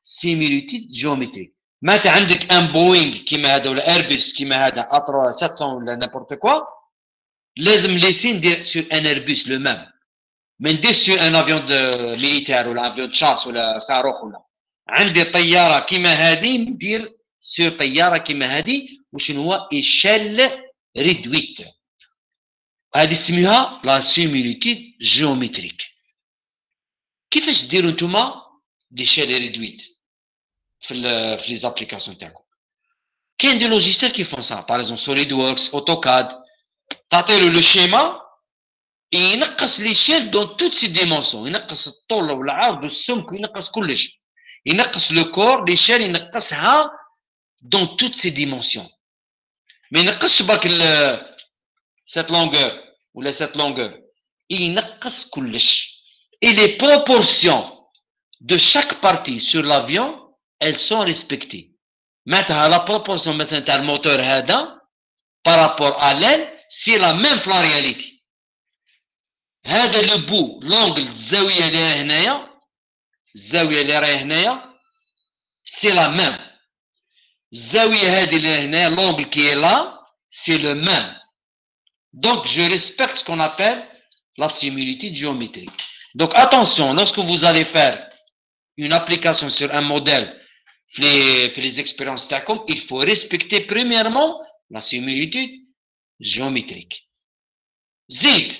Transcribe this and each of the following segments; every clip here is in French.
similitude géométrique. Maintenant, عندك un Boeing كيما هذا ولا Airbus كيما هذا A300 ولا n'importe quoi. لازم ليسي ندير sur un Airbus le même. ما نديرش sur un avion de militaire ولا avion de chasse ولا صاروخ ولا. عندي طيارة كيما هذه ندير sur طيارة كيما هذه وشنو هو échelle réduite. هذه اسمها la similitude géométrique. كيفاش ديروا نتوما l'échelle réduite في les applications تاعكم؟ كاين دي لوجيسيال كي فون سا باغ اكزومبل SolidWorks AutoCAD تعطيله لو شيما ينقص ليشيل دون توت سي ديمونسيون، ينقص الطول والعرض والسمك وينقص كلش، ينقص لو كور ليشيل ينقصها دون توت سي ديمونسيون، ما ينقصش برك سيت لونغور ولا سيت لونغور، ينقص كلش. Et les proportions de chaque partie sur l'avion, elles sont respectées. Maintenant, la proportion مثلا تاع الموتور هذا par rapport à l'aile, c'est la même في la réalité. هذا لو بو لونغل الزاويه اللي راهي هنايا، الزاويه اللي راهي هنايا سي لا ميم، الزاويه هذه اللي هنايا لونغل كي لا سي لو ميم. دونك جو ريسبكت سكون ابل لا similitude géométrique. Donc attention, lorsque vous allez faire une application sur un modèle في les expériences تاعكم, il faut respecter premièrement la similitude géométrique. زيد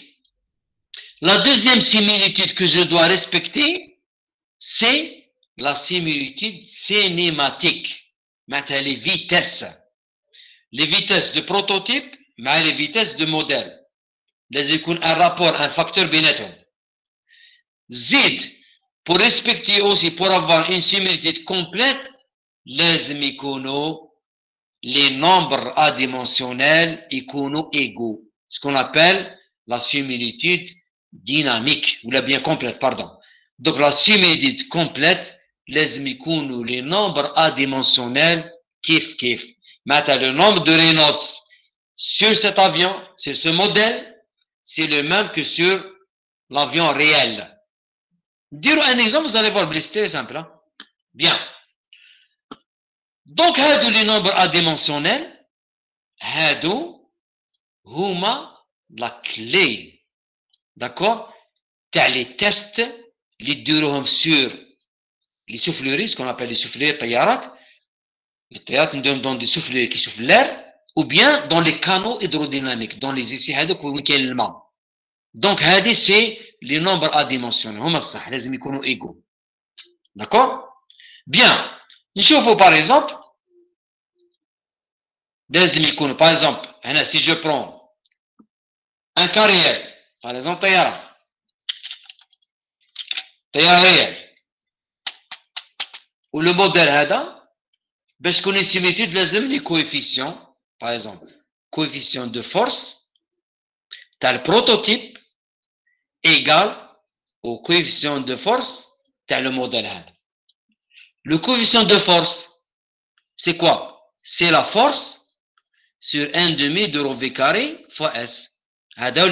la deuxième similitude que je dois respecter, c'est la similitude cinématique. Maintenant, les vitesses. Les vitesses de prototype, mais les vitesses de modèle. Les يكون un rapport, un facteur بيناتهم. زيد, pour respecter aussi, pour avoir une similitude complète, لازم يكونوا les nombres adimensionnels يكونوا égaux. Ce qu'on appelle la similitude dynamique ou la bien complète, pardon. Donc la similitude complète, لازم يكونوا les nombres adimensionnels كيف كيف. Maintenant le nombre de Reynolds sur cet avion, sur ce modèle, c'est le même que sur l'avion réel. Dire un exemple, vous allez voir, c'est très simple. Hein? Bien. Donc هادو les nombres adimensionnels, هادو هما la clé. D'accord? T'as les tests, les durohom sur les souffleries, ce qu'on appelle les souffleries tayarat. Les tayarat nous donnent des souffleries qui soufflent l'air, ou bien dans les canaux hydrodynamiques, dans les essais hydrodynamiques. Donc, c'est les nombres adimensionnels. Huma صح, لازم يكونوا égaux. D'accord? Bien. نشوفوا par exemple, لازم يكونوا, par exemple, si je prends un cas réel, par exemple, طيارة réelle, ou le modèle هذا, باش تكون similitude لازم les coefficients, par exemple, coefficient de force, t'as le prototype égal au coefficient de force, t'as le modèle هذا. Le coefficient de force, c'est quoi? C'est la force sur 1/2 de rho v carré fois S. هذا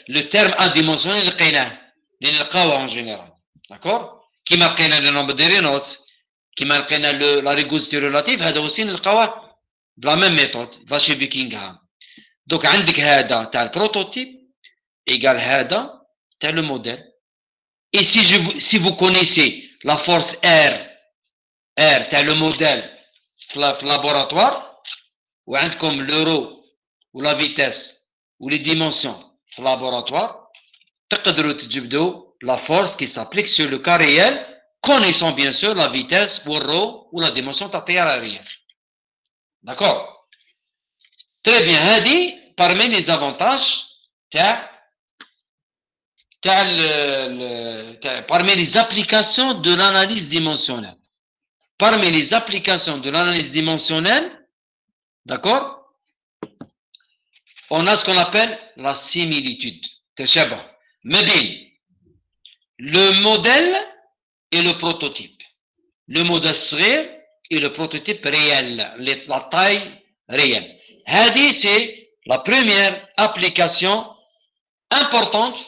le terme adimensionnel اللي لقيناه اللي نلقاوه en général. D'accord? كيما لقينا le nombre de Reynolds, كيما لقينا la rigidité relative, هذا aussi نلقاوه بلا même méthode, va chez Buckingham. Donc عندك هذا تاع البروتوتيب égal هذا تاع le modèle. Et si vous connaissez la force R تاع le modèle في laboratoire, وعندكم l'euro ou la vitesse ou les dimensions في laboratoire, تقدروا تجبدوا la force qui s'applique sur le cas réel, connaissant bien sûr la vitesse ou rho ou la dimension تاع الطيارة réelle. D'accord? Très bien. هذه parmi les avantages parmi les applications de l'analyse dimensionnelle. Parmi les applications de l'analyse dimensionnelle, d'accord, on a ce qu'on appelle la similitude. Mais bien, le modèle et le prototype. Le modèle صغير et le prototype réel, la taille réelle. هذه c'est la première application importante